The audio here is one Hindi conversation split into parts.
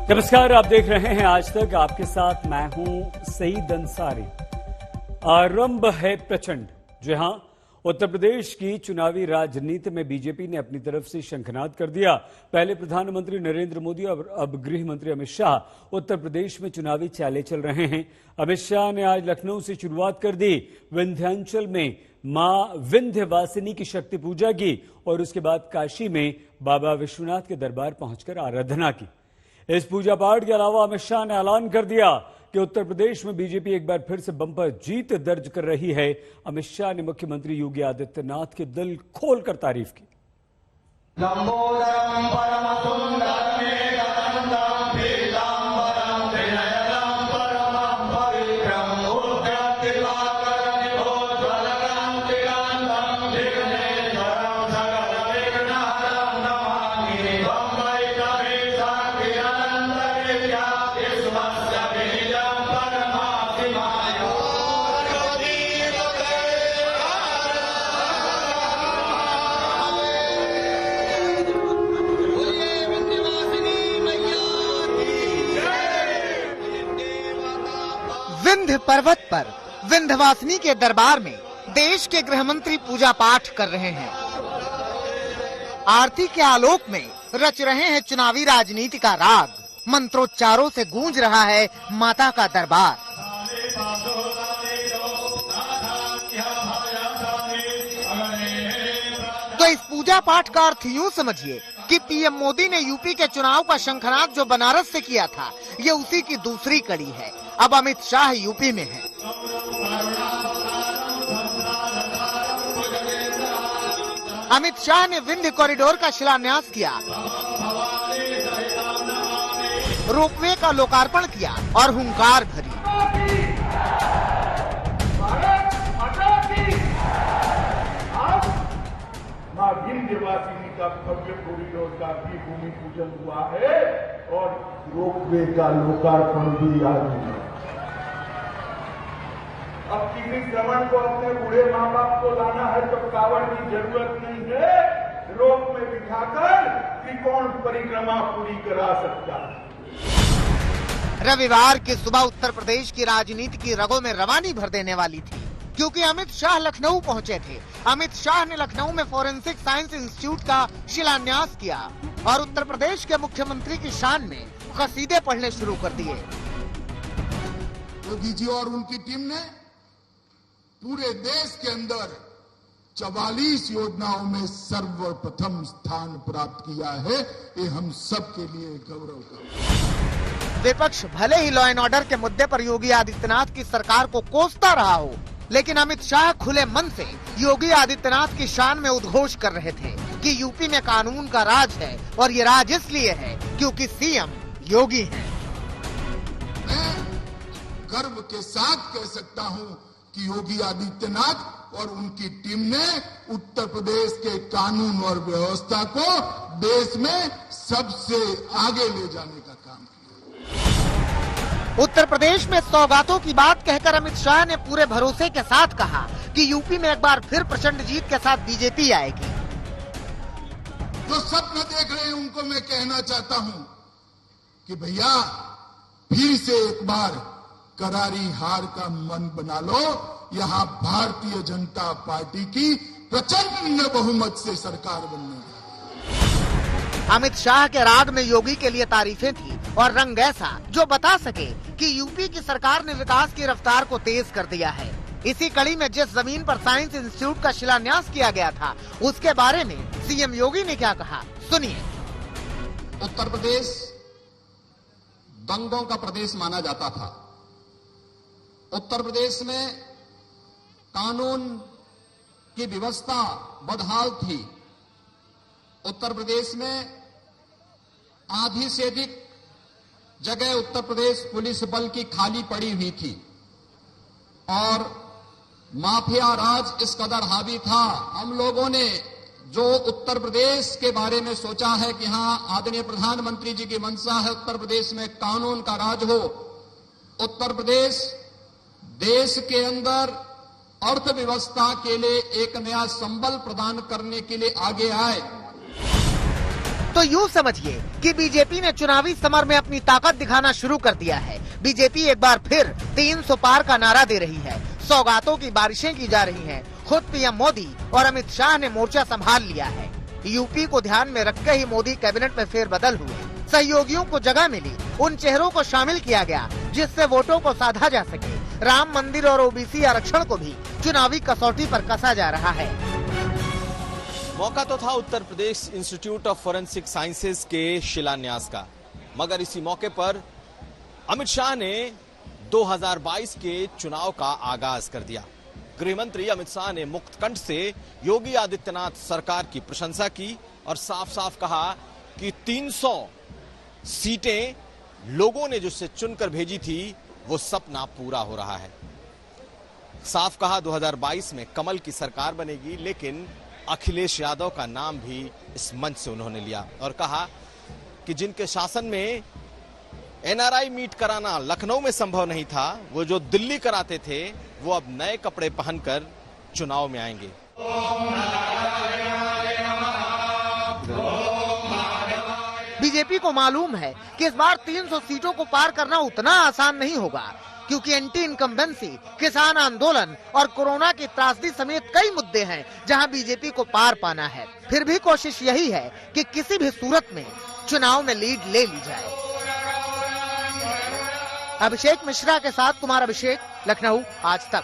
नमस्कार, आप देख रहे हैं आज तक। आपके साथ मैं हूं सईद अंसारी। आरंभ है प्रचंड। जी हां, उत्तर प्रदेश की चुनावी राजनीति में बीजेपी ने अपनी तरफ से शंखनाद कर दिया। पहले प्रधानमंत्री नरेंद्र मोदी और अब गृह मंत्री अमित शाह उत्तर प्रदेश में चुनावी चाले चल रहे हैं। अमित शाह ने आज लखनऊ से शुरुआत कर दी। विंध्याचल में मां विंध्यवासिनी की शक्ति पूजा की और उसके बाद काशी में बाबा विश्वनाथ के दरबार पहुंचकर आराधना की। इस पूजा पाठ के अलावा अमित शाह ने ऐलान कर दिया कि उत्तर प्रदेश में बीजेपी एक बार फिर से बंपर जीत दर्ज कर रही है। अमित शाह ने मुख्यमंत्री योगी आदित्यनाथ की दिल खोलकर तारीफ की। विंध्य पर्वत पर विंध्यवासिनी के दरबार में देश के गृह मंत्री पूजा पाठ कर रहे हैं। आरती के आलोक में रच रहे हैं चुनावी राजनीति का राग। मंत्रोच्चारों से गूंज रहा है माता का दरबार। तो इस पूजा पाठ का अर्थ यूं समझिए कि पीएम मोदी ने यूपी के चुनाव का शंखनाद जो बनारस से किया था, ये उसी की दूसरी कड़ी है। अब अमित शाह यूपी में हैं। अमित शाह ने विंध्य कॉरिडोर का शिलान्यास किया, रोपवे का लोकार्पण किया और हुंकार भरी। मां विंध्यवासिनी का भव्य कॉरिडोर का भी भूमि पूजन हुआ है और रोपवे का लोकार्पण भी आज हुआ। अब किसी श्रवण को अपने बूढ़े माँ बाप को लाना है तो कावड़ की जरूरत नहीं है, रोप में बिठाकर त्रिकोण परिक्रमा पूरी करा सकता है। रविवार की सुबह उत्तर प्रदेश की राजनीति की रगों में रवानी भर देने वाली थी, क्योंकि अमित शाह लखनऊ पहुंचे थे। अमित शाह ने लखनऊ में फॉरेंसिक साइंस इंस्टीट्यूट का शिलान्यास किया और उत्तर प्रदेश के मुख्यमंत्री की शान में कसीदे पढ़ने शुरू कर दिए। योगी जी और उनकी टीम ने पूरे देश के अंदर 44 योजनाओं में सर्वप्रथम स्थान प्राप्त किया है। ये हम सब के लिए गौरव का। विपक्ष भले ही लॉ एंड ऑर्डर के मुद्दे पर योगी आदित्यनाथ की सरकार को कोसता रहा हो, लेकिन अमित शाह खुले मन से योगी आदित्यनाथ की शान में उद्घोष कर रहे थे कि यूपी में कानून का राज है और ये राज इसलिए है क्योंकि सीएम योगी हैं। मैं गर्व के साथ कह सकता हूं कि योगी आदित्यनाथ और उनकी टीम ने उत्तर प्रदेश के कानून और व्यवस्था को देश में सबसे आगे ले जाने का काम किया। उत्तर प्रदेश में सौगातों की बात कहकर अमित शाह ने पूरे भरोसे के साथ कहा कि यूपी में एक बार फिर प्रचंड जीत के साथ बीजेपी आएगी। जो सपना देख रहे हैं उनको मैं कहना चाहता हूं कि भैया फिर से एक बार करारी हार का मन बना लो। यहां भारतीय जनता पार्टी की प्रचंड बहुमत से सरकार बनने है। अमित शाह के राग में योगी के लिए तारीफें थी और रंग ऐसा जो बता सके कि यूपी की सरकार ने विकास की रफ्तार को तेज कर दिया है। इसी कड़ी में जिस जमीन पर साइंस इंस्टीट्यूट का शिलान्यास किया गया था, उसके बारे में सीएम योगी ने क्या कहा, सुनिए। उत्तर प्रदेश दंगों का प्रदेश माना जाता था। उत्तर प्रदेश में कानून की व्यवस्था बदहाल थी। उत्तर प्रदेश में आधी से अधिक जगह उत्तर प्रदेश पुलिस बल की खाली पड़ी हुई थी और माफिया राज इस कदर हावी था। हम लोगों ने जो उत्तर प्रदेश के बारे में सोचा है कि हां, आदरणीय प्रधानमंत्री जी की मंशा है उत्तर प्रदेश में कानून का राज हो। उत्तर प्रदेश देश के अंदर अर्थव्यवस्था के लिए एक नया संबल प्रदान करने के लिए आगे आए। तो यूँ समझिए कि बीजेपी ने चुनावी समर में अपनी ताकत दिखाना शुरू कर दिया है। बीजेपी एक बार फिर 300 पार का नारा दे रही है। सौगातों की बारिशें की जा रही हैं। खुद पीएम मोदी और अमित शाह ने मोर्चा संभाल लिया है। यूपी को ध्यान में रखकर ही मोदी कैबिनेट में फेरबदल हुए। सहयोगियों को जगह मिली, उन चेहरों को शामिल किया गया जिससे वोटों को साधा जा सके। राम मंदिर और ओबीसी आरक्षण को भी चुनावी कसौटी पर कसा जा रहा है। मौका तो था Uttar Pradesh institute of forensic sciences के शिलान्यास का, मगर इसी मौके पर अमित शाह ने 2022 के चुनाव का आगाज कर दिया। गृह मंत्री अमित शाह ने मुक्त कंठ से योगी आदित्यनाथ सरकार की प्रशंसा की और साफ साफ कहा कि 300 सीटें लोगों ने जिससे चुनकर भेजी थी वो सपना पूरा हो रहा है। साफ कहा 2022 में कमल की सरकार बनेगी, लेकिन अखिलेश यादव का नाम भी इस मंच से उन्होंने लिया और कहा कि जिनके शासन में एनआरआई मीट कराना लखनऊ में संभव नहीं था, वो जो दिल्ली कराते थे वो अब नए कपड़े पहनकर चुनाव में आएंगे। बीजेपी को मालूम है कि इस बार 300 सीटों को पार करना उतना आसान नहीं होगा, क्योंकि एंटी इनकम्बेंसी, किसान आंदोलन और कोरोना की त्रासदी समेत कई मुद्दे हैं जहां बीजेपी को पार पाना है। फिर भी कोशिश यही है कि किसी भी सूरत में चुनाव में लीड ले ली जाए। अभिषेक मिश्रा के साथ कुमार अभिषेक, लखनऊ, आज तक।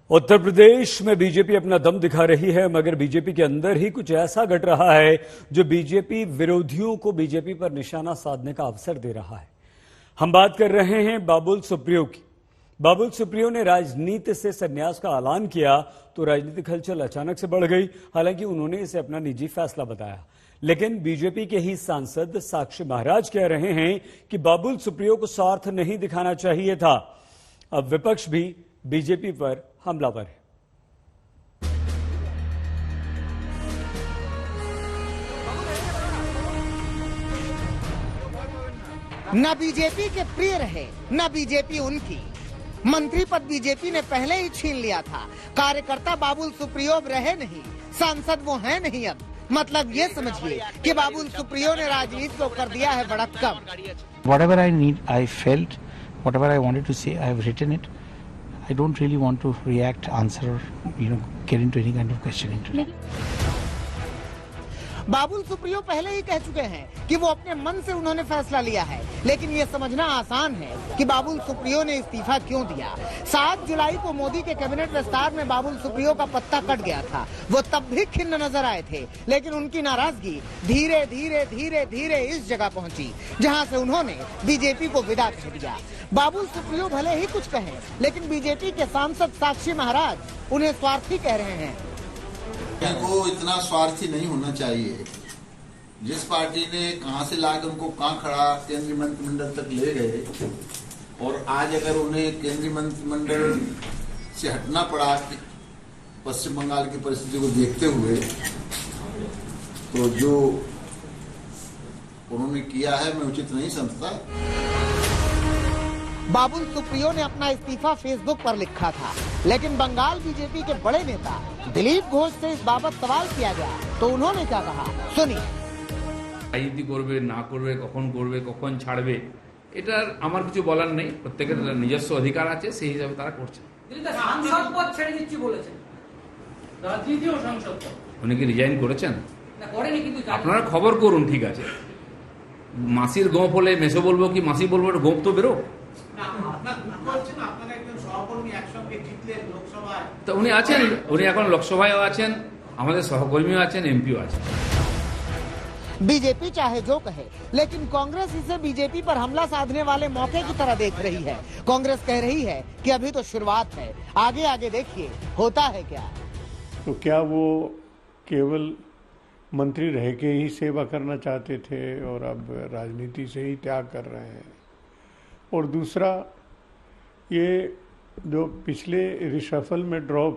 उत्तर प्रदेश में बीजेपी अपना दम दिखा रही है, मगर बीजेपी के अंदर ही कुछ ऐसा घट रहा है जो बीजेपी विरोधियों को बीजेपी पर निशाना साधने का अवसर दे रहा है। हम बात कर रहे हैं बाबुल सुप्रियो की। बाबुल सुप्रियो ने राजनीति से संन्यास का ऐलान किया तो राजनीतिक हलचल अचानक से बढ़ गई। हालांकि उन्होंने इसे अपना निजी फैसला बताया, लेकिन बीजेपी के ही सांसद साक्षी महाराज कह रहे हैं कि बाबुल सुप्रियो को स्वार्थ नहीं दिखाना चाहिए था। अब विपक्ष भी बीजेपी पर हमलावर है। न बीजेपी के प्रिय रहे, न बीजेपी उनकी। मंत्री पद बीजेपी ने पहले ही छीन लिया था। कार्यकर्ता बाबुल सुप्रियो अब रहे नहीं, सांसद वो हैं नहीं अब। मतलब ये समझिए कि बाबुल सुप्रियो ने राजनीति को कर दिया है बड़क्कम। Whatever I need, I felt, whatever I wanted to say, I have written it. I don't really want to react, answer, or get into any kind of questioning today. Babul Supriyo पहले ही कह चुके हैं कि वो अपने मन से उन्होंने फैसला लिया है, लेकिन ये समझना आसान है कि बाबुल सुप्रियो ने इस्तीफा क्यों दिया। 7 जुलाई को मोदी के कैबिनेट विस्तार में बाबुल सुप्रियो का पत्ता कट गया था। वो तब भी खिन्न नजर आए थे, लेकिन उनकी नाराजगी धीरे धीरे धीरे धीरे इस जगह पहुंची जहां से उन्होंने बीजेपी को विदा कह दिया। बाबुल सुप्रियो भले ही कुछ कहें, लेकिन बीजेपी के सांसद साक्षी महाराज उन्हें स्वार्थी कह रहे हैं। उनको इतना स्वार्थी नहीं होना चाहिए। जिस पार्टी ने कहां से लाकर उनको कहां खड़ा केंद्रीय मंत्रिमंडल तक ले गए, और आज अगर उन्हें केंद्रीय मंत्रिमंडल से हटना पड़ा पश्चिम बंगाल की परिस्थिति को देखते हुए, तो जो उन्होंने किया है मैं उचित नहीं समझता। बाबुल सुप्रियो ने अपना इस्तीफा फेसबुक पर लिखा था, लेकिन बंगाल बीजेपी के बड़े नेता दिलीप घोष से इस बाबत सवाल किया गया तो उन्होंने क्या कहा, सुनिए। রাজনীতি করবে না করবে, কখন করবে, কখন ছাড়বে, এটার আমার কিছু বলার নেই। প্রত্যেকের নিজস্ব অধিকার আছে, সেই হিসাবে তারা করছে। সাংসদ পদ ছেড়ে দিচ্ছি বলেছেন, রাজনীতি ও সাংসদ পদ। উনি কি রিজাইন করেছেন? না করেনি, কিন্তু আপনারা খবর করুন, ঠিক আছে। মাসির গোপ হলে মেসো বলবো কি মাসি বলবো, এটা গোপ তো বেরো। তো উনি আছেন, উনি এখন লোকসভায়ও আছেন, আমাদের সহকর্মীও আছেন, এমপিও আছেন। बीजेपी चाहे जो कहे, लेकिन कांग्रेस इसे बीजेपी पर हमला साधने वाले मौके की तरह देख रही है। कांग्रेस कह रही है कि अभी तो शुरुआत है, आगे आगे देखिए होता है क्या। तो क्या वो केवल मंत्री रह के ही सेवा करना चाहते थे और अब राजनीति से ही त्याग कर रहे हैं? और दूसरा, ये जो पिछले रिशफल में ड्रॉप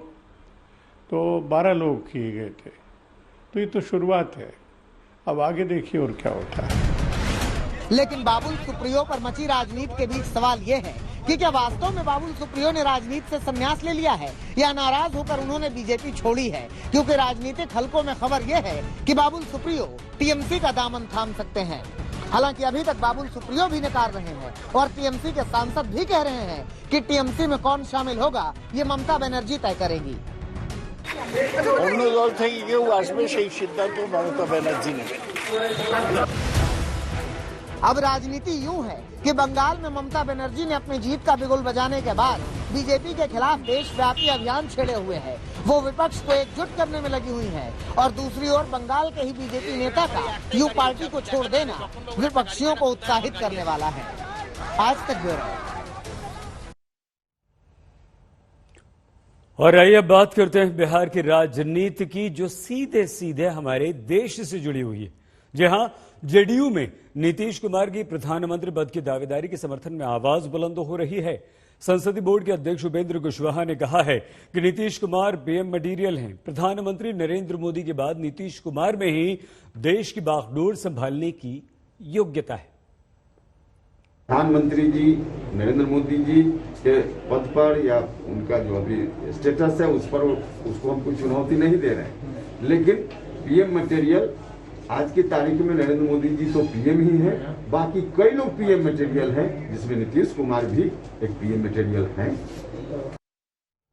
तो 12 लोग किए गए थे, तो ये तो शुरुआत है, अब आगे देखिए और क्या होता है। लेकिन बाबुल सुप्रियो पर मची राजनीति के बीच सवाल ये है कि क्या वास्तव में बाबुल सुप्रियो ने राजनीति से संन्यास ले लिया है या नाराज होकर उन्होंने बीजेपी छोड़ी है, क्योंकि राजनीतिक हलकों में खबर यह है कि बाबुल सुप्रियो टीएमसी का दामन थाम सकते हैं। हालांकि अभी तक बाबुल सुप्रियो भी नकार रहे हैं और टीएमसी के सांसद भी कह रहे हैं कि टीएमसी में कौन शामिल होगा ये ममता बनर्जी तय करेंगी। अब राजनीति यूं है कि बंगाल में ममता बनर्जी ने अपनी जीत का बिगुल बजाने के बाद बीजेपी के खिलाफ देशव्यापी अभियान छेड़े हुए हैं। वो विपक्ष को एकजुट करने में लगी हुई है और दूसरी ओर बंगाल के ही बीजेपी नेता का यू पार्टी को छोड़ देना विपक्षियों को उत्साहित करने वाला है। आज तक ब्यूरो। और आइए अब बात करते हैं बिहार की राजनीति की, जो सीधे सीधे हमारे देश से जुड़ी हुई है। जी हां, जेडीयू में नीतीश कुमार की प्रधानमंत्री पद की दावेदारी के समर्थन में आवाज बुलंद हो रही है। संसदीय बोर्ड के अध्यक्ष उपेंद्र कुशवाहा ने कहा है कि नीतीश कुमार पीएम मटीरियल हैं। प्रधानमंत्री नरेंद्र मोदी के बाद नीतीश कुमार में ही देश की बागडोर संभालने की योग्यता है। प्रधानमंत्री जी नरेंद्र मोदी जी के पद पर या उनका जो अभी स्टेटस है उस पर उसको हम कोई चुनौती नहीं दे रहे हैं, लेकिन पीएम मटेरियल आज की तारीख में नरेंद्र मोदी जी तो पीएम ही है, बाकी कई लोग पीएम मटेरियल हैं, जिसमें नीतीश कुमार भी एक पीएम मटेरियल हैं।